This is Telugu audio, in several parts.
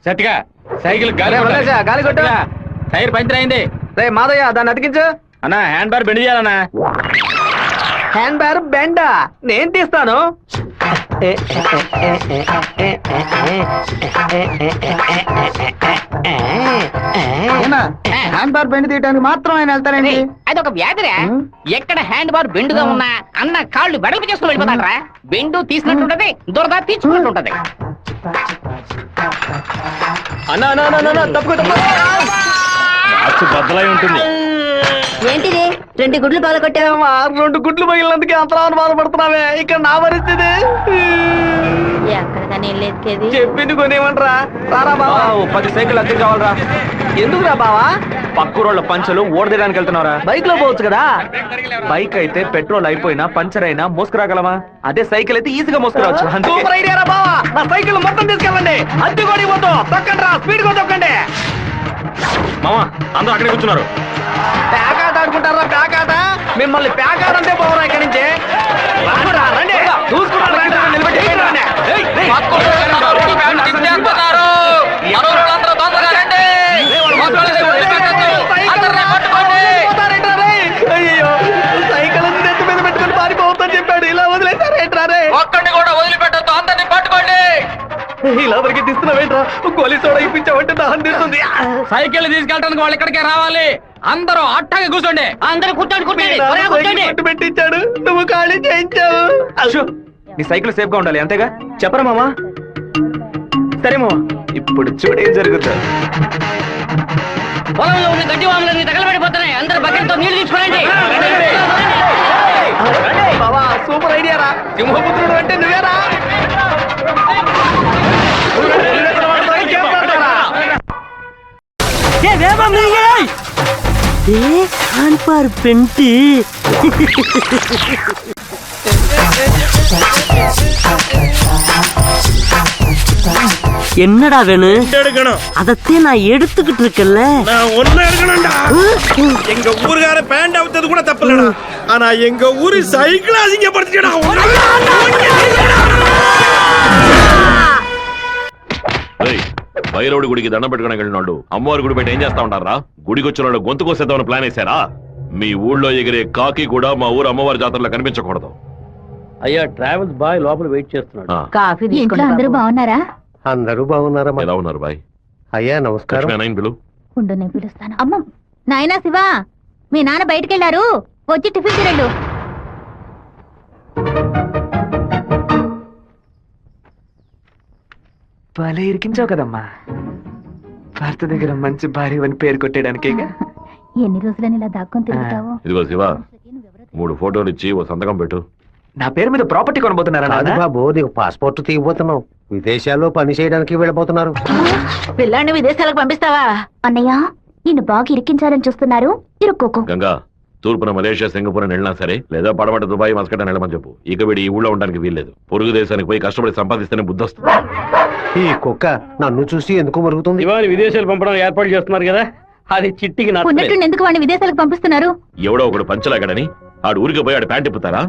సత్తిగా సైకిల్ గాలి గాలి కొట్టు. టైర్ పంచర్ అయింది. రే మాదయ్య దాన్ని అతికించు. అన్నా హ్యాండ్ బార్ బెండ్ చేయాలన్నా. హ్యాండ్ బ్యార్ బెండా నేను తీస్తాను. హ్యాండ్ బార్ బెండ్ తీయడానికి మాత్రం ఆయన వెళ్తారండి. అది ఒక వ్యాధిరా. ఎక్కడ హ్యాండ్ బార్ బెండుగా ఉన్నా అన్న కాళ్ళు వెడల్పు చేసుకుని వెళ్ళిపోతాడరా. బెండు తీసినట్టుంటది, దురద తీర్చుకున్నట్టుంటది. అన్నా తప్పుకో బద్దలై ఉంటుంది. ఏంటిది 2 గుడ్లు బాగా కొట్టావా? 2 గుడ్లు పగిలినందుకే అంతరాన్ని బాధపడుతున్నావే. ఇక్కడ నా పరిస్థితి ఎక్కడికని వెళ్ళేది? చెప్పింది కొనేమంటరా. రారా బావా, 10 సైకిల్ అద్దెకి కావాలరా. ఎందుకురా బావా? పక్కూరోళ్ళ పంచలు ఓడదీయడానికి వెళ్తున్నారా? బైక్ లో పోవచ్చు కదా. బైక్ అయితే పెట్రోల్ అయిపోయినా పంచర్ అయినా మోసుకురాగలమా? అదే సైకిల్ అయితే ఈజీగా మోసుకురావచ్చు. సూపర్ ఐడియా రా బావా. నా సైకిల్ మొత్తం తీసుకెళ్ళండి. అద్దె కొడి పోతూ తొక్కండి రా, స్పీడ్ గా తొక్కండి. మామా అందరూ అక్కడే కూర్చున్నారు. ప్యాకాట అనుకుంటారా? ప్యాకాట మిమ్మల్ని ప్యాకాట అంతే పోవరా ఇక్కడి నుంచి. రండి చూసుకున్నారు. అయ్యో సైకిల్ నెత్తి మీద పెట్టుకుని పారిపోవద్దని చెప్పాడు. ఇలా వదిలేసారేంట్రారే? ఒక్కడిని కూడా వదిలిపెట్టద్దు, అందరినీ పట్టుకోండి. ఇలా వరకు తీస్తున్నావేంట్రా? గోలీ సోడా ఇప్పించావంటే దాహం తీస్తుంది. సైకిల్ తీసుకెళ్ళడానికి వాళ్ళు ఇక్కడికే రావాలి. అందరూ అట్టాగే కూర్చోండి. అందరూ కూర్చోండి, కూర్చోండి, త్వరగా కూర్చోండి. పట్టు పెట్టించాడు, నువ్వు ఖాళీ చేయించావు. నీ సైకిల్ సేఫ్ గా ఉండాలి అంతేగా. చెప్పరా మామా? సరే మామా. ఇప్పుడు చూడేం జరుగుతుంది. పొలంలో ఉన్న గడ్డి వాములన్నీ తగలబడిపోతున్నాయి. అందరూ బకెట్తో నీళ్లు తీసుకురండి. బావా సూపర్ ఐడియా రా. సింహపుత్రుడు అంటే నువ్వేరా? என்னடா வேணும்? அதத்தே நான் எடுத்துக்கிட்டு இருக்கேன்ல. நான் ஒண்ணு எடுக்கணும்டா. எங்க ஊருக்கார பேண்ட் அவுத்தது கூட தப்பு இல்லடா. ஆனா எங்க ஊரு சைக்கிள் அசிங்கப்படுத்திட்டா. భైరవుడి గుడికి దండం పెట్టుకుని వెళ్ళినోళ్ళు అమ్మవారి గుడి బయట ఏం చేస్తా ఉంటారా? గుడికి వచ్చిన వాళ్ళు గొంతు కోసేద్దామని ప్లాన్ వేశారా? మీ ఊళ్ళో ఎగిరే కాకి కూడా మా ఊరు అమ్మవారి జాతరలో కనిపించకూడదు. అయ్యా ట్రావెల్స్ బాయ్ లోపల వెయిట్ చేస్తున్నాడు. కాఫీ ఇంట్లో అందరూ బాగున్నారా? అందరూ బాగున్నారా? ఎలా ఉన్నారు బాయ్? అయ్యా నమస్కారం. పిలు. ఉండు నేను పిలుస్తాను. అమ్మ నాయనా శివ, మీ నాన్న బయటకెళ్లారు, వచ్చి టిఫిన్ తినండు. భలే ఇరికించావు కదమ్మా. భర్త దగ్గర మంచి భార్య అని పేరు కొట్టేయడానికి. ఎన్ని రోజులని ఇలా దాక్కుని తిరుగుతావు? ఇదిగో శివ, 3 ఫోటోలు ఇచ్చి ఓ సంతకం పెట్టు. నా పేరు మీద ప్రాపర్టీ కొనబోతున్నారా? బాబు నీకు పాస్పోర్ట్ తీయబోతున్నావు. విదేశాల్లో పని చేయడానికి వెళ్ళబోతున్నారు. పిల్లాన్ని విదేశాలకు పంపిస్తావా? అన్నయ్య నిన్ను బాగా ఇరికించాలని చూస్తున్నారు, ఇరుక్కోకు. గంగా, తూర్పున మలేషియా సింగపూర్ అని వెళ్ళినా సరే, లేదా పడమట దుబాయ్ మస్కట్ అని వెళ్ళమని చెప్పు. ఇక వీడి ఈ ఊళ్ళో ఉండడానికి వీల్లేదు. పొరుగు దేశానికి పోయి కష్టపడి సంపాదిస్తేనే బుద్ధి వస్తుంది. ఈ కుక్క నన్ను చూసి ఎందుకు మరుగుతుంది? ఇవాళ విదేశాలు పంపడం ఏర్పాటు చేస్తున్నారు కదా, అది చిట్టికి ఉన్నట్టు ఎందుకు వాడిని విదేశాలకు పంపిస్తున్నారు? ఎవడో ఒకడు పంచలాగడని ఆడు ఊరికి పోయి ఆడు ప్యాంట్ ఇప్పుతారా?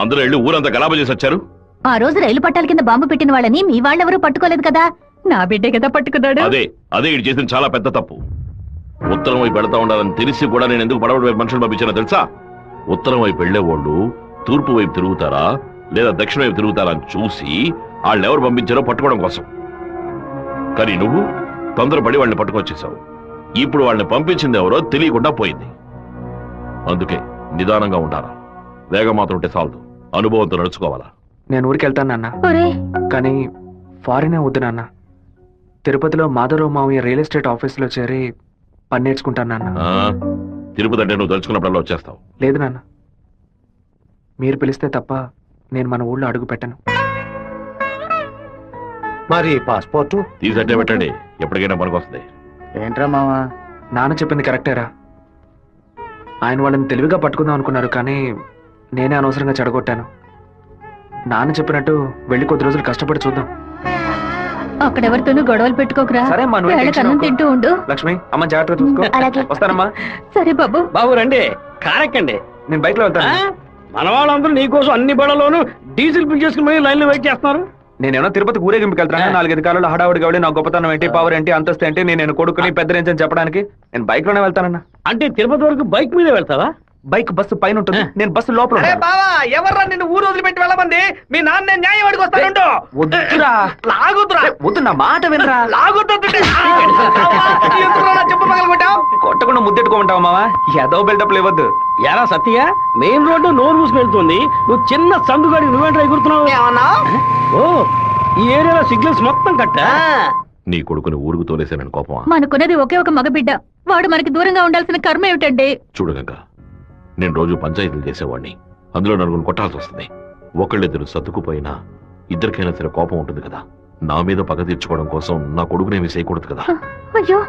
అందులో వెళ్ళి ఊరంతా గలాబా చేసి వచ్చారు. ఆ రోజు రైలు పట్టాల కింద బాంబు పెట్టిన వాళ్ళని మీ వాళ్ళెవరూ పట్టుకోలేదు కదా. నా బిడ్డే కదా పట్టుకున్నాడు. అదే ఇటు చేసిన చాలా పెద్ద తప్పు. ఉత్తరం వైపు వెళ్తా ఉండాలని తెలిసి కూడా నేను ఎందుకు పడవడి వైపు మనుషులు పంపించానో తెలుసా? ఉత్తరం వైపు వెళ్లేవాళ్ళు తూర్పు వైపు తిరుగుతారా లేదా దక్షిణ వైపు తిరుగుతారా అని చూసి వాళ్ళు ఎవరు పంపించారో పట్టుకోవడం కోసం. కానీ నువ్వు తొందరపడి వాళ్ళని పట్టుకొచ్చేసావు. ఇప్పుడు వాళ్ళని పంపించింది ఎవరో తెలియకుండా పోయింది. అందుకే నిదానంగా ఉండాలా. వేగం మాత్రం ఉంటే చాలదు, అనుభవంతో నడుచుకోవాలా. నేను ఊరికి వెళ్తాను నాన్న, కానీ ఫారినే వద్దు నాన్న. తిరుపతిలో మాధవరావు మావయ్య రియల్ ఎస్టేట్ ఆఫీస్ లో చేరి పని నేర్చుకుంటాను నాన్న. తిరుపతి అంటే నువ్వు తలుచుకున్నప్పుడల్లా వచ్చేస్తావు. లేదు నాన్న, మీరు పిలిస్తే తప్ప నేను మన ఊళ్ళో అడుగు పెట్టను. మరి పాస్పోర్టు తీసట్టే పెట్టండి, ఎప్పటికైనా పనికొస్తుంది. ఏంట్రా మావా? నాన్న చెప్పింది కరెక్టేరా. ఆయన వాళ్ళని తెలివిగా పట్టుకుందాం అనుకున్నారు, కానీ నేనే అనవసరంగా చెడగొట్టాను. నాన్న చెప్పినట్టు వెళ్ళి కొద్ది రోజులు కష్టపడి చూద్దాం. అక్కడెవరితోనూ గొడవలు పెట్టుకోకరా. సరే అమ్మా, నువ్వు వేళకి అన్నం తింటూ ఉండు. లక్ష్మి అమ్మ జాగ్రత్తగా చూసుకో. అలాగే. వస్తానమ్మా. సరే బాబు. బాబు రండి, కారెక్కండి. నేను బైక్ లో వెళ్తాను. మన వాళ్ళందరూ నీకోసం అన్ని బళ్ళలోనూ డీజిల్ ఫిల్ చేసుకుని లైన్ లో వెయిట్ చేస్తున్నారు. నేనేమో తిరుపతి ఊరేగింపుకి వెళ్తాను 4-5 కాలంలో హడావుడిగా వెళ్ళి నా గొప్పతనం ఏంటి పవర్ ఏంటి అంతస్తు ఏంటి నేను కొడుకుని పెద్ద రేంజ్ అని చెప్పడానికి నేను బైక్ లోనే వెళ్తానన్నా. అంటే తిరుపతి వరకు బైక్ మీద వెళ్తావా? బైక్ బస్సు పైన ఉంటుంది, నేను బస్సు లోపల అరే ఉంటాను. బావా ఎవర్రా నిన్ను ఊరు వదిలిపెట్టి వెళ్ళమంది? మీ నాన్న నేను న్యాయం అడిగి వస్తానుండు. వద్దురా లాగుతురా వద్దు, నా మాట వినరా. చెప్పు పగలగొట్టావు. కొట్టకుండా ముద్దెట్టుకోమంటావా మావా? ఏదో బిల్డప్ ఇవ్వద్దు. ఎరా సత్య, మెయిన్ రోడ్డు నోరు మూసుకెళ్తుంది, నువ్వు చిన్న సందుగాడి నువ్వేంట్రా ఎగురుతున్నావు? ఏమన్నా ఓ, ఈ ఏరియాలో సిగ్నల్స్ మొత్తం కట్టా? నీ కొడుకుని ఊరుకు తోలేసానని కోపమా? మనకున్నది ఒకే ఒక మగబిడ్డ, వాడు మనకి దూరంగా ఉండాల్సిన కర్మ ఏమిటండి? చూడు గంగ, నేను రోజు పంచాయతీలు చేసేవాడిని, అందులో నలుగురు కొట్టాల్సి వస్తుంది. ఒకళ్ళిద్దరు సర్దుకుపోయినా ఇద్దరికైనా సరే కోపం ఉంటుంది కదా. నా మీద పగ తీర్చుకోవడం కోసం నా కొడుకునేమి చేయకూడదు కదా. అయ్యో,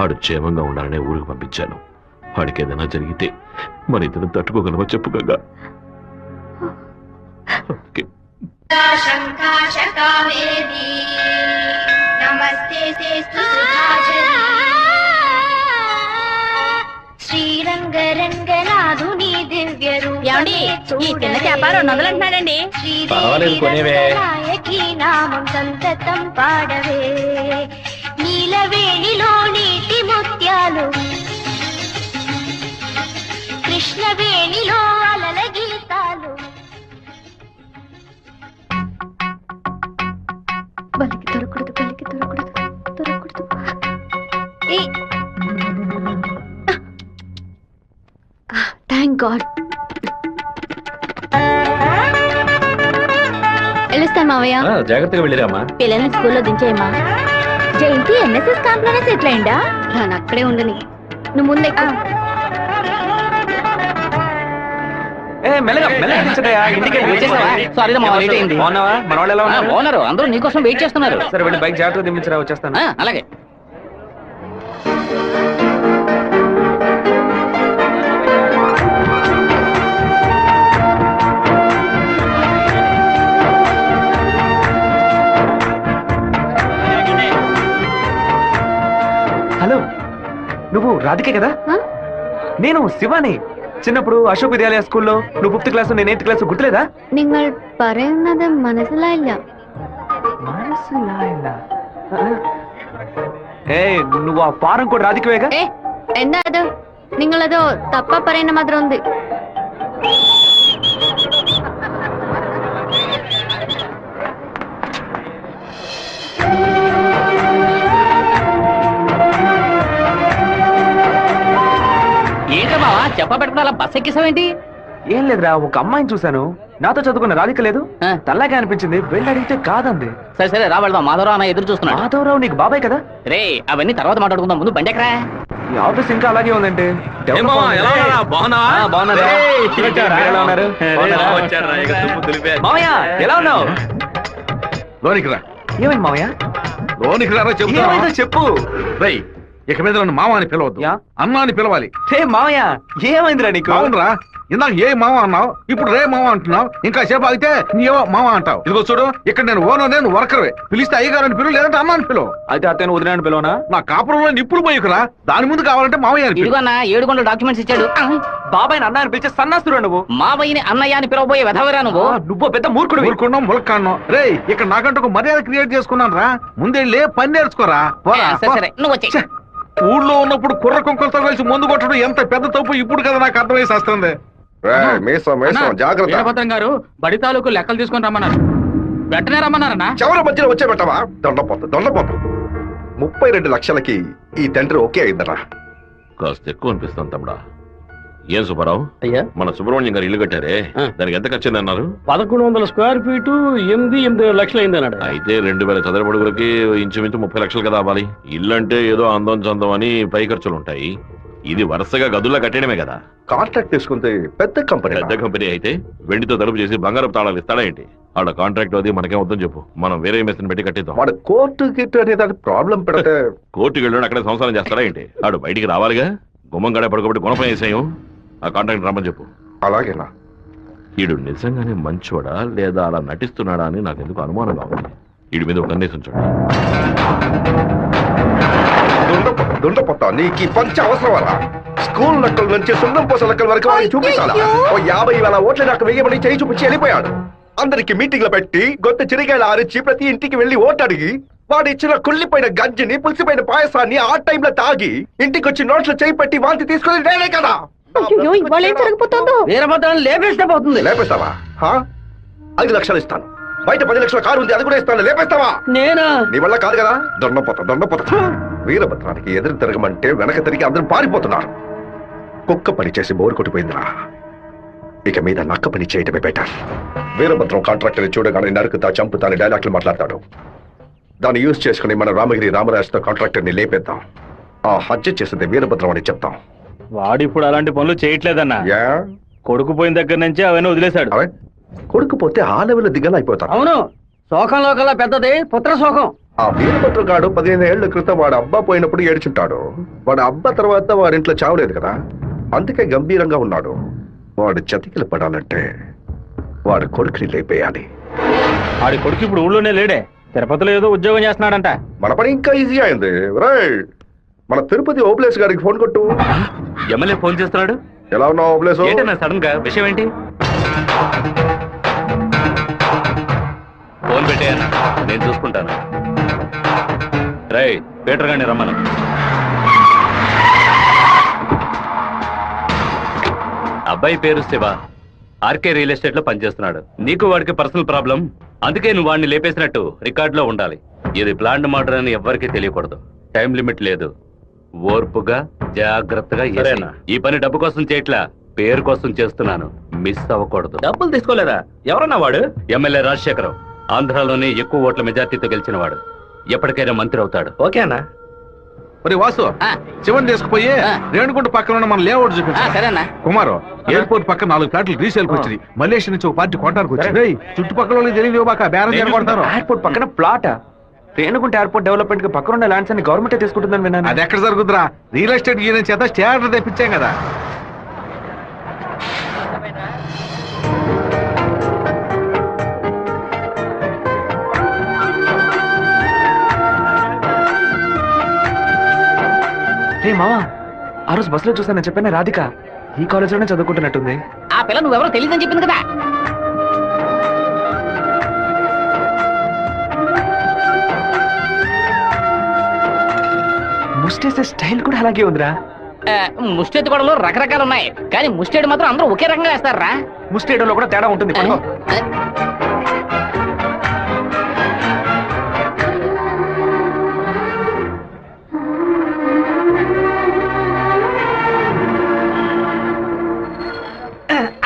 ఆడు క్షేమంగా ఉండాలనే ఊరికి పంపించాను. వాడికి ఏదైనా జరిగితే మన ఇద్దరు తట్టుకోగలవా చెప్పు గంగా? ఓకే. శ్రీరంగరంగనాథుని దివ్య రూపమే ఈ చిన్న చేప 200 అంటున్నాడండి. పర్వాలేదు, కొనేవే. నాయకి నామం సంతతం పాడవే, నీలవేణిలో నీటి ముత్యాలు, కృష్ణవేణిలో అలల గీతాలు. బలికి దొరకూడదు, బలికి దొరకూడదు, దొరకూడదు. Thank God. వెళ్ళొస్తాను మావయ్య. జాగ్రత్తగా వెళ్ళిరామా. పిల్లల్ని స్కూల్లో దించేయమ్మా. జయంతి ఎన్ఎస్ఎస్ క్యాంప్ లోనే సెటిల్ అయిందా? రాను అక్కడే ఉండని, నువ్వు ముందే. మెల్లగా మెల్లగా దించదయ్యా, ఇంటికి వచ్చేసావా? సారీ రా మావా, లేట్ అయింది. బాగున్నావా? మన వాళ్ళు ఎలా ఉన్నారు? ఓనరు అందరూ నీకోసం వెయిట్ చేస్తున్నారు. సరే వెళ్ళి బైక్ జాగ్రత్తగా దింపించరా, వచ్చేస్తాను. అలాగే. హలో, నువ్వు రాధికే కదా? నేను శివాని. చిన్నప్పుడు అశోక్ విద్యాలయ స్కూల్లో నువ్వు 5th క్లాస్ నేను 8th క్లాస్, గుర్తులేదా? നിങ്ങൾ പറയുന്നത് മനസ്സിലായില്ല. ఏ నువ్వు ఆ ఫారం కూడా రాధికవేగా? എന്താ അത്? നിങ്ങളത് തപ്പ പറയുന്ന മാത്രം ഉണ്ട്. ఏంటో బావా చెప్ప పెట్టుకుని అలా బస్ ఎక్కిసావేంటి? ఏం లేదురా, ఒక అమ్మాయిని చూశాను, నాతో చదువుకున్న రాధిక లేదు, తల్లాగా అనిపించింది, వెళ్ళి అడిగితే కాదంది. సరే సరే రా వెళ్దాం, మాధవరావు అన్న ఎదురు చూస్తున్నాడు. మాధవరావు నీకు బాబాయ్ కదా? రే అవన్నీ తర్వాత మాట్లాడుకుందాం, ముందు బండి ఎక్కరా. ఈ ఆఫీస్ ఇంకా అలాగే ఉందంటే. మామయ్య ఎలా ఉన్నావు? లోనికి రా, ఏమైంది మామయ్య? లోనికి రా ఏమైందో చెప్పు. రేయ్, ఇక మీద నన్ను మామ అని పిలవద్దు, యా? అన్నా అని పిలవాలి. హే మామయ్య, ఏమైందిరా నీకు? అవునరా, ఇందాక ఏ మామ అన్నావు, ఇప్పుడు రే మామ అంటున్నావు, ఇంకా సేపు అయితే నీవో మామ అంటావు. ఇదిగో చూడు, ఇక్కడ నేను ఓనర్, నేను వర్కర్వే. పిలిస్తే అయ్యగారని పిలువు, లేదంటే అన్నా అని పిలువు. అయితే అతను వదిలేని పిలవనా? నా కాపురంలో నిప్పుడు పోయికురా, దాని ముందు కావాలంటే మామయ్య అని పిలువు. ఇదిగో అన్న 7 గంటల డాక్యుమెంట్స్ ఇచ్చాడు. బాబాయ్ అన్న అని పిలిచే సన్నాసురు నువ్వు. మావయ్యని అన్నయ్య అని పిలవబోయే వెధవరా నువ్వు. నువ్వు పెద్ద మూర్ఖుడు. ఊరుకున్నాం, ములక్కాను. రే, ఇక్కడ నాకంటూ ఒక మర్యాద క్రియేట్ చేసుకున్నాను రా, ముందెళ్ళి పని నేర్చుకోరా. పోరా, సరే సరే నువ్వు వచ్చే. ఛే, ఊళ్ళో ఉన్నప్పుడు కుర్ర కుంకులతో కలిసి ముందు కొట్టడం ఎంత పెద్ద తప్పు ఇప్పుడు కదా నాకు అర్థమై వస్తుంది. జాగ్రత్త. వీరభద్రం గారు బడి తాలూకు లెక్కలు తీసుకొని రమ్మన్నారు, వెంటనే రమ్మన్నారన్నా. చివరి మధ్యలో వచ్చే పెట్టవా? దొండపోతు 32 లక్షలకి ఈ తండ్రి ఓకే అయిందరా. కాస్త ఎక్కువ అనిపిస్తాను తమ్ముడా. ఏం సుబ్బారావు, అయ్యా, మన సుబ్రహ్మణ్యం గారు ఇల్లు కట్టారే, దానికి ఎంత ఖర్చు అన్నారు? 1100 స్క్వేర్ ఫీటు 8 లక్షలు అయింది అన్నాడు. అయితే 2000 చదరపు అడుగులకి ఇంచుమించు 30 లక్షలు కదా అవ్వాలి. ఇల్లు అంటే ఏదో అందం చందం అని పై ఖర్చులు ఉంటాయి, ఇది వరుసగా గదుల్లో కట్టడమే కదా. కాంట్రాక్ట్ తీసుకుంటే పెద్ద కంపెనీ అయితే వెండితో తలుపు చేసి బంగారపు తాళాలు ఇస్తాడా ఏంటి? వాళ్ళ కాంట్రాక్ట్ అది మనకేం వద్దని చెప్పు, మనం వేరే మేస్త్రిని పెట్టి కట్టిద్దాం. వాడు కోర్టు గిట్టు అనేది ప్రాబ్లం పెడితే కోర్టుకి వెళ్ళి అక్కడే సంసారం చేస్తాడా ఏంటి? వాడు బయటికి రావాలిగా, గుమ్మం గడే పడుకోబెట్టి గుణపం వేసాయం. ఆ కాంట్రాక్ట్ రమ్మని చెప్పు. అలాగేనా? వీడు నిజంగానే మంచోడా లేదా అలా నటిస్తున్నాడా అని నాకు ఎందుకు అనుమానంగా ఉంది. వీడి మీద ఒక కన్నేసి ఉంచండి. దుండపోతా, నీకు ఈ పంచ అవసరమా? స్కూల్ లెక్కల నుంచి సున్నం పూస లెక్కల వరకు వాడిని చూపించాలా? ఓ 50,000 ఓట్లు నాకు వెయ్యమని చేయి చూపించి వెళ్ళిపోయాడు. అందరికి మీటింగ్లు పెట్టి గొంతు చిరిగేలా అరిచి ప్రతి ఇంటికి వెళ్లి ఓటు అడిగి వాడు ఇచ్చిన కుళ్ళిపోయిన గంజిని పులిసిపోయిన పాయసాన్ని ఆ టైంలో తాగి ఇంటికి వచ్చి నోట్లో చేయి పెట్టి వాంతి తీసుకుని నేనే కదా. అయ్యో ఇవాళ ఏం జరగబోతోందో. వీరభద్రాన్ని లేపేస్తే పోతుంది. లేపేస్తావా? 5 లక్షలు ఇస్తాను. బయట 10 లక్షల కారు ఉంది, అది కూడా ఇస్తాను. లేపేస్తావా? నేనా? నీ వల్ల కాదు కదా. దొండపోత వీరభద్రానికి ఎదురు తిరగమంటే వెనక తిరిగి అందరూ పారిపోతున్నారు. కుక్క పని చేసి బోరు కొట్టిపోయిందిరా. ఇక మీద నక్క పని చేయటమే బెటర్. వీరభద్రం కాంట్రాక్టర్ చూడగానే నరుకుతా చంపుతా అని డైలాగ్లు మాట్లాడతాడు. దాన్ని యూజ్ చేసుకుని మన రామగిరి రామరాజుతో కాంట్రాక్టర్ ని లేపేద్దాం. ఆ హత్య చేసింది వీరభద్రం అని చెప్తాం. వాడు ఇప్పుడు అలాంటి పనులు చేయట్లేదన్నా. యా కొడుకు పోయిన దగ్గర నుంచి అవన్నీ వదిలేశాడు. అవే కొడుకుపోతే ఆ లెవెల్ దిగలా అయిపోతాం. అవును, శోకంలో కల్లా పెద్దది పుత్ర శోకం. ఆ వీరభద్రం గాడు 15 ఏళ్ల క్రితం వాడు అబ్బా పోయినప్పుడు ఏడ్చుంటాడు. వాడు అబ్బా తర్వాత వాడింట్లో చావలేదు కదా, అందుకే గంభీరంగా ఉన్నాడు. వాడు చతికిలు పడాలంటే వాడు కొడుకుని లేపేయాలి. వాడి కొడుకు ఇప్పుడు ఊళ్ళోనే లేడే, తిరుపతిలో ఏదో ఉద్యోగం చేస్తున్నాడంట. మన పని ఇంకా ఈజీ అయింది. రైట్, మన తిరుపతి ఓబ్లేస్ గారికి ఫోన్ కొట్టు. ఎమ్మెల్యే ఫోన్ చేస్తున్నాడు. ఎలా ఉన్నావు ఓబ్లేస్? ఏంటన్నా సడన్ గా విషయం ఏంటి? ఫోన్ పెట్టేయన్నా, నేను చూసుకుంటాను. రై పీటర్ గారిని రమ్మను. అబ్బాయి పేరు శివ, ఆర్కే రియల్ ఎస్టేట్ లో పనిచేస్తున్నాడు. నీకు వాడికి పర్సనల్ ప్రాబ్లం, అందుకే నువ్వు వాడిని లేపేసినట్టు రికార్డులో ఉండాలి. ఇది ప్లాంట్ మర్డర్ అని ఎవ్వరికీ తెలియకూడదు. టైం లిమిట్ లేదు. ఓర్పుగా జాగ్రత్తగా చేయాలి. ఈ పని డబ్బు కోసం చేయట్లా, పేరు కోసం చేస్తున్నాను. మిస్ అవ్వకూడదు. డబ్బులు తీసుకోలేదా? ఎవరన్నా వాడు? ఎమ్మెల్యే రాజశేఖరం, ఆంధ్రాలోనే ఎక్కువ ఓట్ల మెజార్టీతో గెలిచిన వాడు. ఎప్పటికైనా మంత్రి అవుతాడు. ఓకే అన్న. మరి వాసు, శివన్ తీసుకుపోయి రేణుగుంట పక్కన ఉన్న మన లేఅవుట్ చూపించు. సరేనా కుమారు, ఎయిర్పోర్ట్ పక్కన 4 ఫ్లాట్లు రీసేల్కి వచ్చింది. మలేషియా నుంచి ఒక పార్టీ కొట్టడానికి వచ్చింది. చుట్టుపక్కల వాళ్ళకి తెలియదు బాక బేరం చేయబడతారు. ఎయిర్పోర్ట్ పక్కన ప్లాట్. రేణుగుంట ఎయిర్పోర్ట్ డెవలప్మెంట్ కి పక్కన ఉన్న ల్యాండ్స్ అన్ని గవర్నమెంట్ తీసుకుంటుందని విన్నాను. అది ఎక్కడ జరుగుతురా? రియల్ ఎస్టేట్ యూనియన్ చేత స్టే ఆర్డర్ తెప్పించాం కదా. రే మావా, ఆ రోజు బస్సులో చూసానని చెప్పాను రాధిక ఈ కాలేజ్ లోనే చదువుకుంటున్నట్టుంది. ఆ పిల్ల నువ్వెవరో తెలియదని చెప్పింది కదా. ముస్టేసే స్టైల్ కూడా అలాగే ఉందిరా. ముష్టెత్తి గొడవలు రకరకాలు ఉన్నాయి, కానీ ముష్టేడు మాత్రం అందరూ ఒకే రకంగా వేస్తారా? ముస్టేడోలో కూడా తేడా ఉంటుంది. పట్టుకో.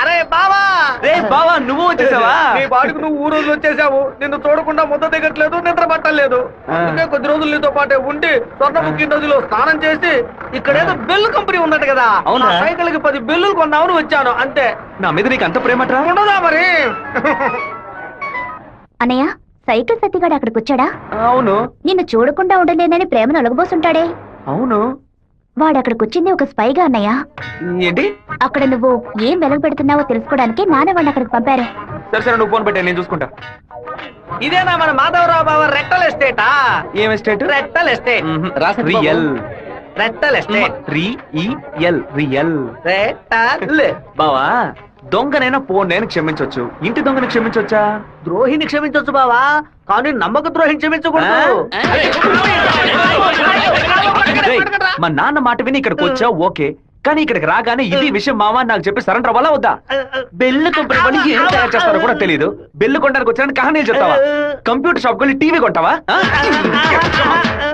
అరే బావా, రే బావా, నువ్వు వచ్చేసావా? నీ పాటుకు నువ్వు ఊరు వచ్చేసావు. నిన్ను చూడకుండా ముద్ద దిగట్లేదు, నిద్ర పట్టలేదు. అందుకే కొద్ది రోజులు నీతో పాటే ఉండి స్వర్ణముఖి నదిలో స్నానం చేసి ఇక్కడేదో బెల్లు కంపెనీ ఉన్నట్టు కదా, అవునా? సైకిల్ కి 10 బెల్లులు కొన్నామని వచ్చాను అంతే. నా మీద నీకు అంత ప్రేమట్రా? ఉండదా మరి? అన్నయ్య, సైకిల్ సత్తిగాడు అక్కడికి వచ్చాడా? అవును. నిన్ను చూడకుండా ఉండలేనని ప్రేమను ఒలగబోసుంటాడే. అవును. వాడు అక్కడికి వచ్చింది ఒక స్పైగా అన్నయ్య. ఏంటి? అక్కడ నువ్వు ఏం వెలగ పెడుతున్నావో తెలుసుకోవడానికి నాన్న వాడిని అక్కడికి పంపారు. సరే సరే, నువ్వు ఫోన్ పెట్టా, నేను చూసుకుంటా. ఇదేనా మన మాధవరావు బావ రెట్టల్ ఎస్టేటా? ఏం ఎస్టేట్? రెట్టల్ ఎస్టేట్. రియల్. రెట్టల్ ఎస్టేట్. రియల్. రెట్టల్. బావా, దొంగనైనా పోన్నైనా క్షమించొచ్చు, ఇంటి దొంగని క్షమించొచ్చా? ద్రోహిని క్షమించొచ్చు బావా, కానీ నమ్మక ద్రోహిని క్షమించకూడదు. రేయ్, మా నాన్న మాట విని ఇక్కడికి వచ్చా ఓకే, కానీ ఇక్కడికి రాగానే ఇది విషయం మామ నాకు చెప్పి సరెండర్ అవ్వాలా వద్దా? బెల్లు కంపెనీ వాళ్ళు ఏం తయారు చేస్తారో కూడా తెలియదు. బెల్లు కొనడానికి వచ్చారని కహానీలు చెప్తావా? కంప్యూటర్ షాప్ కొని టీవీ కొంటావా?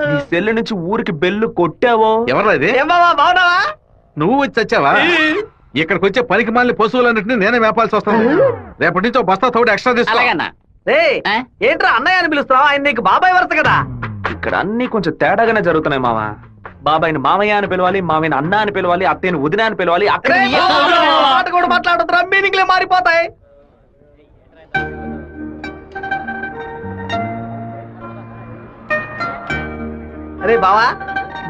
నీ సెల్ నుంచి ఊరికి బెల్లు కొట్టావో? ఎవరా ఇది? ఏం బావా, బావున్నావా? నువ్వు వచ్చి వచ్చావా? ఇక్కడికి వచ్చే పనికి మాలిన పశువులన్నింటినీ నేనే మేపాల్సి వస్తాను. రేపటి నుంచి 1 బస్తా తోడు ఎక్స్ట్రా తీసుకో. అలాగన్నా. రేయ్, ఏంట్రా అన్నయ్య అని పిలుస్తావా? ఆయన నీకు బాబాయ్ వరుస కదా. ఇక్కడ అన్ని కొంచెం తేడాగానే జరుగుతున్నాయి మామ. బాబాయిని మామయ్య అని పిలవాలి, మామయ్యని అన్న అని పిలవాలి, అత్తయ్యని వదిన అని పిలవాలి. అక్కడ రేయ్, మాట కూడా మాట్లాడుతున్నా, మీనింగ్లే మారిపోతాయి. అరే బావా,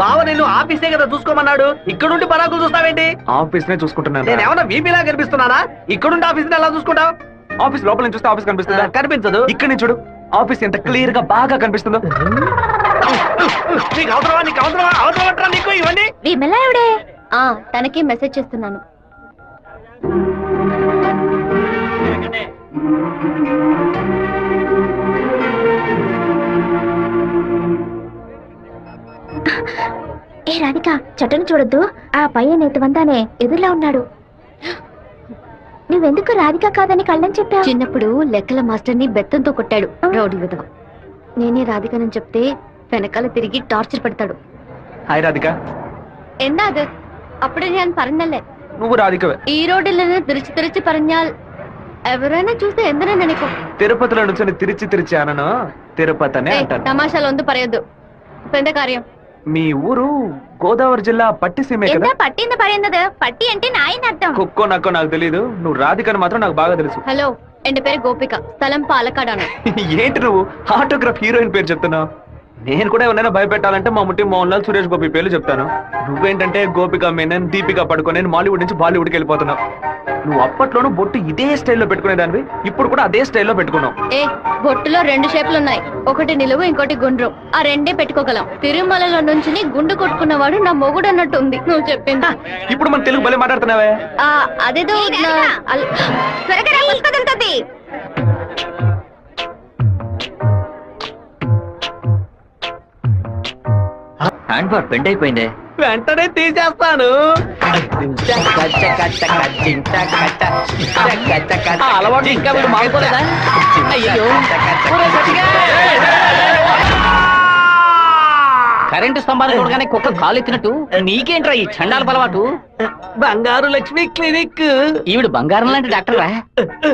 బావ నిన్ను ఆఫీసే కదా చూసుకోమన్నాడు, ఇక్కడుండి పరాకులు చూస్తావేంటి? ఆఫీస్ నే చూసుకుంటున్నాను. నేను ఏమన్నా వీపీలా కనిపిస్తున్నానా? ఇక్కడుండి ఆఫీస్ ఎలా చూసుకుంటావు? ఆఫీస్ లోపల నుంచి చూస్తే ఆఫీస్ కనిపిస్తుందా? కనిపించదు. ఇక్కడ నుంచి చూడు, ఆఫీస్ ఎంత క్లియర్ గా బాగా కనిపిస్తుందో. నీకు అవసరమా? నీకు అవసరమా? అవసరం నీకు ఇవన్నీ? విమలాయుడే తనకి మెసేజ్ చేస్తున్నాను. ఏ రాధిక చట్టను చూడొద్దు, ఆ పయ్య నేతవంతానే ఎదురులా ఉన్నాడు. నువ్వెందుకు రాధిక కాదని కళ్ళని చెప్పావు? చిన్నప్పుడు లెక్కల మాస్టర్ని బెత్తంతో కొట్టాడు రౌడీ విధవ. నేనే రాధికనని చెప్తే వెనకాల తిరిగి టార్చర్ పెడతాడు. హాయ్ రాధిక. എന്താ അത്? అప్పుడే నేను പറഞ്ഞല്ലേ నువ్వు రాధికవే. ఈ రోడ్డులో తిరిచి తిరిచి പറഞ്ഞാൽ ఎవరైనా చూస్తే ఎందరో నెనకు. తిరుపతిలో నుంచి తిరిచి అనను తిరుపతి అనే అంటాను. తమాషాలు ఒందు పరయొద్దు. పెద్ద కార్యం. మీ ఊరు గోదావరి జిల్లా పట్టిసీమే కదా? എന്താ പട്ടിന്ന് പറയുന്നത്? പട്ടി అంటే నాయన అర్థం. కుక్కో నక్కో నాకు తెలీదు, నువ్వు రాధికని మాత్రం నాకు బాగా తెలుసు. హలో, ఎന്റെ పేరు గోపిక, స్థలం పాలకాడాను. ఏంటి నువ్వు ఆటోగ్రాఫ్ హీరోయిన్ పేరు చెప్తున్నావు? నేను కూడా ఎవరైనా భయపెట్టాలంటే మా ముట్టి మోహన్ లాల్, సురేష్ గోపి పేర్లు చెప్తాను. నువ్వేంటంటే గోపిక మేనన్, దీపిక పడుకొని మాలీవుడ్ నుంచి బాలీవుడ్కి వెళ్ళిపోతున్నావు. నువ్వు అప్పట్లోనూ బొట్టు ఇదే స్టైల్లో పెట్టుకునేదానివి, ఇప్పుడు కూడా అదే స్టైల్లో పెట్టుకున్నావు. ఏ బొట్టులో 2 షేపులు ఉన్నాయి, ఒకటి నిలువు ఇంకోటి గుండ్రం. ఆ రెండే పెట్టుకోగలం. తిరుమలలో నుంచి గుండు కొట్టుకున్నవాడు నా మొగుడు అన్నట్టు ఉంది నువ్వు చెప్పింది. ఇప్పుడు మన తెలుగు భలే మాట్లాడుతున్నావే. అదేదో హ్యాండ్ బార్ బెండ్ అయిపోయిందే. వెంటనే తీసేస్తాను. అలవాటు ఇంకా వీడు మానుకోలేదా? అయ్యో, కరెంటు స్తంభాలు చూడగానే కుక్క కాలు ఎత్తినట్టు నీకేంట్రా ఈ చండాల అలవాటు? బంగారు లక్ష్మి క్లినిక్. ఈవిడ బంగారం లాంటి డాక్టర్ రా.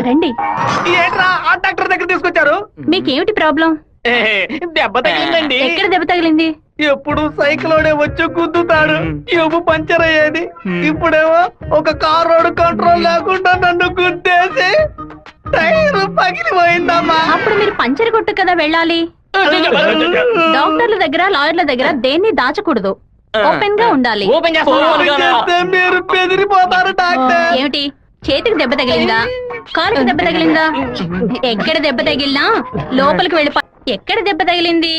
రండి. ఏంట్రా ఆ డాక్టర్ దగ్గర తీసుకొచ్చారు? మీకేమిటి ప్రాబ్లం? దెబ్బ తగిలిందండి. ఎక్కడ దెబ్బ తగిలింది? ఎప్పుడు సైకిలోనే వచ్చి గుద్దుతాడు, ఎవ్వు పంచర్ అయ్యేది. ఇప్పుడేమో ఒక కార్ రోడ్ కంట్రోల్ లేకుండా నన్ను గుద్దేసి టైర్ పగిలిపోయిందమ్మా. అప్పుడు మీరు పంచర్ కొట్టు కదా వెళ్ళాలి. డాక్టర్ల దగ్గర, లాయర్ల దగ్గర దేన్ని దాచకూడదు, ఓపెన్ గా ఉండాలి. ఓపెన్ చేస్తే మీరు బెదిరిపోతారు డాక్టర్. ఏమిటి, చేతికి దెబ్బ తగిలిందా, కాలుకి దెబ్బ తగిలిందా? ఎక్కడ దెబ్బ తగిలినా లోపలికి వెళ్ళి ఎక్కడ దెబ్బ తగిలింది?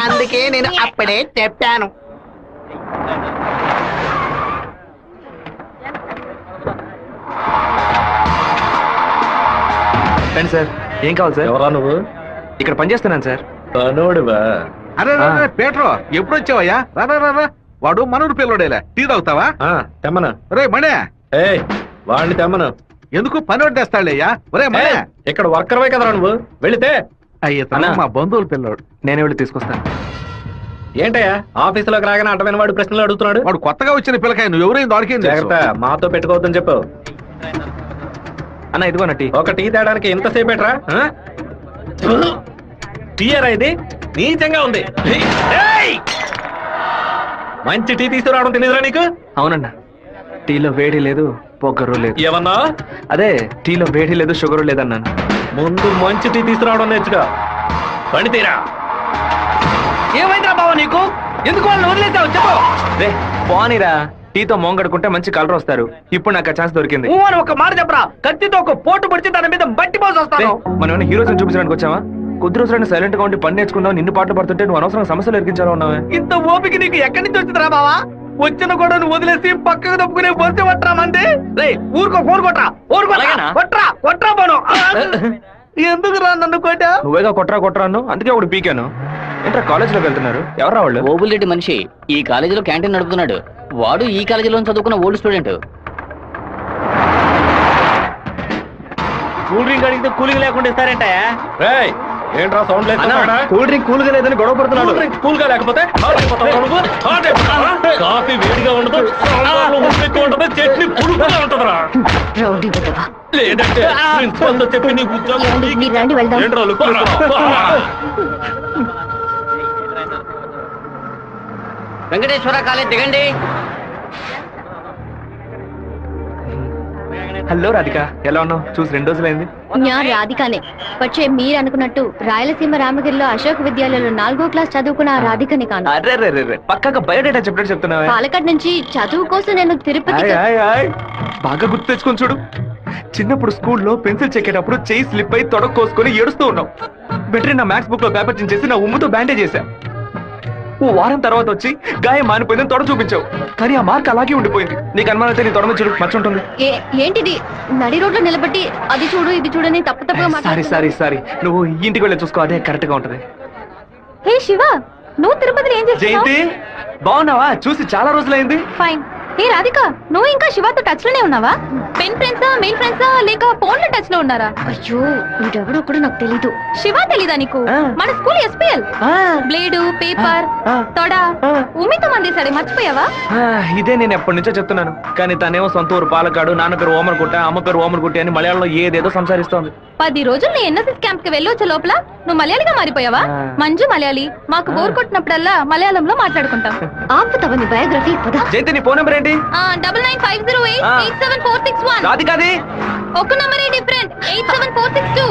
అందుకే నేను అప్పుడే చెప్పాను. రండి సార్. ఏం కావాలి సార్? ఎవరా నువ్వు? ఇక్కడ పనిచేస్తున్నాను సార్. పనోడువా? అరే పేట్రో, ఎప్పుడు వచ్చావయ్యా? రా. వాడు మనూరు పిల్లడేలే. టీ తాగుతావా? తెమ్మను. రే మణే, వాడిని తెమ్మను. ఎందుకు పని వడ్డేస్తాడయ్యా? ఒరే మణే, ఇక్కడ వర్కర్వే కదరా నువ్వు, వెళితే. అయ్యా మా బంధువుల పిల్లోడు. నేనే వెళ్ళి తీసుకొస్తాను. ఏంటయ్యా ఆఫీసులోకి రాగానే అడ్డమైన వాడు ప్రశ్నలు అడుగుతున్నాడు? వాడు కొత్తగా వచ్చిన పిల్లకాయ, నువ్వు ఎవరైనా దొరికింది? జాగ్రత్త, మాతో పెట్టుకోవద్దని చెప్పు. అన్న ఇదిగో టీ. ఒక టీ తేడానికి ఎంతసేపు ఎట్రా? టీయరా ఇది? నీచంగా ఉంది. మంచి టీ తీసుకురావడం తెలియదురా నీకు? అవునన్నా, టీలో వేడి లేదు, పొగరు లేదు. ఏమన్నా? అదే టీలో వేడి లేదు, షుగర్ లేదన్నాను. ముందు మంచి టీ తీసుకురావడం నేర్చుగా. పని తీరా. ఏమైందిరా బావ నీకు? ఎందుకు వాళ్ళని వదిలేసావు చెప్పు. రే పోనీరా, టీతో మోంగడుకుంటే మంచి కలర్ వస్తారు. ఇప్పుడు నాకు ఆ ఛాన్స్ దొరికింది. అని ఒక మాట చెప్పరా, కత్తితో ఒక పోటు పడిచి దాని మీద బట్టి పోసి వస్తాను. మనం ఏమైనా హీరోస్ చూపించడానికి వచ్చావా? కొద్ది రోజులైనా సైలెంట్ గా ఉండి పని నేర్చుకుందాం, నిన్ను పాటలు పడుతుంటే నువ్వు అనవసరంగా సమస్యలు ఎరిగించాలో ఉన్నావే. ఇంత ఓపిక నీకు ఎక్కడి నుంచి వచ్చిందిరా బావా? వచ్చిన కూడా నువ్వు వదిలేసి పక్కకు తప్పుకునే పోతే పట్టరా మంది. రే ఊరుకో, ఫోన్ కొట్రా, కొట్రా పోను. ఎందుకు రా నన్ను కొట్టా? నువ్వేగా కొట్రా అన్ను, అందుకే ఒకటి పీకాను. ఏంట్రా కాలేజీలోకి వెళ్తున్నారు? ఎవరా వాళ్ళు? ఓబుల్రెడ్డి మనిషి ఈ కాలేజీలో క్యాంటీన్ నడుపుతున్నాడు. వాడు ఈ కాలేజీలో చదువుకున్న ఓల్డ్ స్టూడెంట్. కూల్ డ్రింక్ అడిగితే కూలింగ్ లేకుండా ఇస్తారంట. ఏంట్రా సౌండ్ లేదు? కూల్ డ్రింక్ కూల్ గా లేదని గొడవ పడుతున్నాడు. కూల్ గా లేకపోతే కాఫీ వేడిగా ఉండదు, ఉండదు, చట్నీ పురుగుగా ఉంటుందిరా. లేదంటే ప్రిన్సిపల్ తో చెప్పి నీ ఉద్యోగం ఏంట్రా లుక్కురా? వెంకటేశ్వర కాలేజ్ దిగండి. హలో రాధిక, ఎలా ఉన్నావు? చూసి 2 రోజులైంది. ഞാൻ రాధికనే. പക്ഷേ మీరు అనుకున్నట్టు రాయలసీమ రామగిరిలో అశోక్ విద్యాలయంలో 4వ క్లాస్ చదువుకున్న ఆ రాధికని కాను. అరే పక్కగా బయోడేటా చెప్పినట్టు చెప్తున్నావా? పాలకాడ్ నుంచి చదువు కోసం నేను తిరుపతి. బాగా గుర్తు తెచ్చుకొని చూడు. చిన్నప్పుడు స్కూల్లో పెన్సిల్ చెక్కేటప్పుడు చెయ్యి స్లిప్ అయి తొడకు కోసుకొని ఏడుస్తూ ఉన్నావు. వెంటనే నా మ్యాథ్స్ బుక్ లో పేపర్ చించేసి నా ఉమ్ముతో బ్యాండేజ్ చేశా. ఓ వారం తర్వాత వచ్చి గాయం మానిపోయిందని తొడ చూపించావు, కానీ ఆ మార్క్ అలాగే ఉండిపోయింది. నీకు అనుమానం అయితే నీ తొడ మీద చూడు, మచ్చ ఉంటుంది. ఏంటిది నడి రోడ్లో నిలబెట్టి అది చూడు ఇది చూడని తప్పుగా సారీ మాట్లాడుతున్నావు. సారీ సారీ, నువ్వు ఇంటికి వెళ్ళి చూసుకో, అదే కరెక్ట్ గా ఉంటది. హే శివ, నువ్వు తిరుపతిలో ఏం చేస్తున్నావు? జయంతి బాగున్నావా? చూసి చాలా రోజులైంది. ఫైన్. ఏ రాధిక, నువ్వు ఇంకా శివతో టచ్ లోనే ఉన్నావా? పెన్ ఫ్రెండ్సా, మెయిల్ ఫ్రెండ్సా, లేక ఫోన్ లో టచ్ లో ఉన్నారా? అయ్యో వీడెవడో కూడా నాకు తెలీదు. శివ తెలీదా నీకు? ఆ. మన స్కూల్ ఎస్పీఎల్ బ్లేడు, పేపర్, ఆ. తొడ ఆ. ఉమ్మితో మందేశాడే, మర్చిపోయావా? ఇదే నేను ఎప్పటి నుంచో చెప్తున్నాను, కానీ తనేమో సొంత ఊరు పాలకాడు, నాన్న పేరు ఓమర్గుట్ట, అమ్మ పేరు ఓమర్గుట్టి అని మలయాళంలో ఏదేదో సంసారిస్తోంది. 10 రోజులు నీ ఎన్ఎస్ఎస్ క్యాంప్ కి వెళ్ళొచ్చే లోపల నువ్వు మలయాళిగా మారిపోయావా? ఆ. మంజు మలయాళి, మాకు బోర్ కొట్టినప్పుడల్లా మలయాళంలో మాట్లాడుకుంటాం. ఆపుతావా నీ బయోగ్రఫీ? జయంతి నీ ఫోన్ నెంబర్ ఏంటి? 9950887461. రాధికాది ఒక నంబరే డిఫరెంట్, 87462.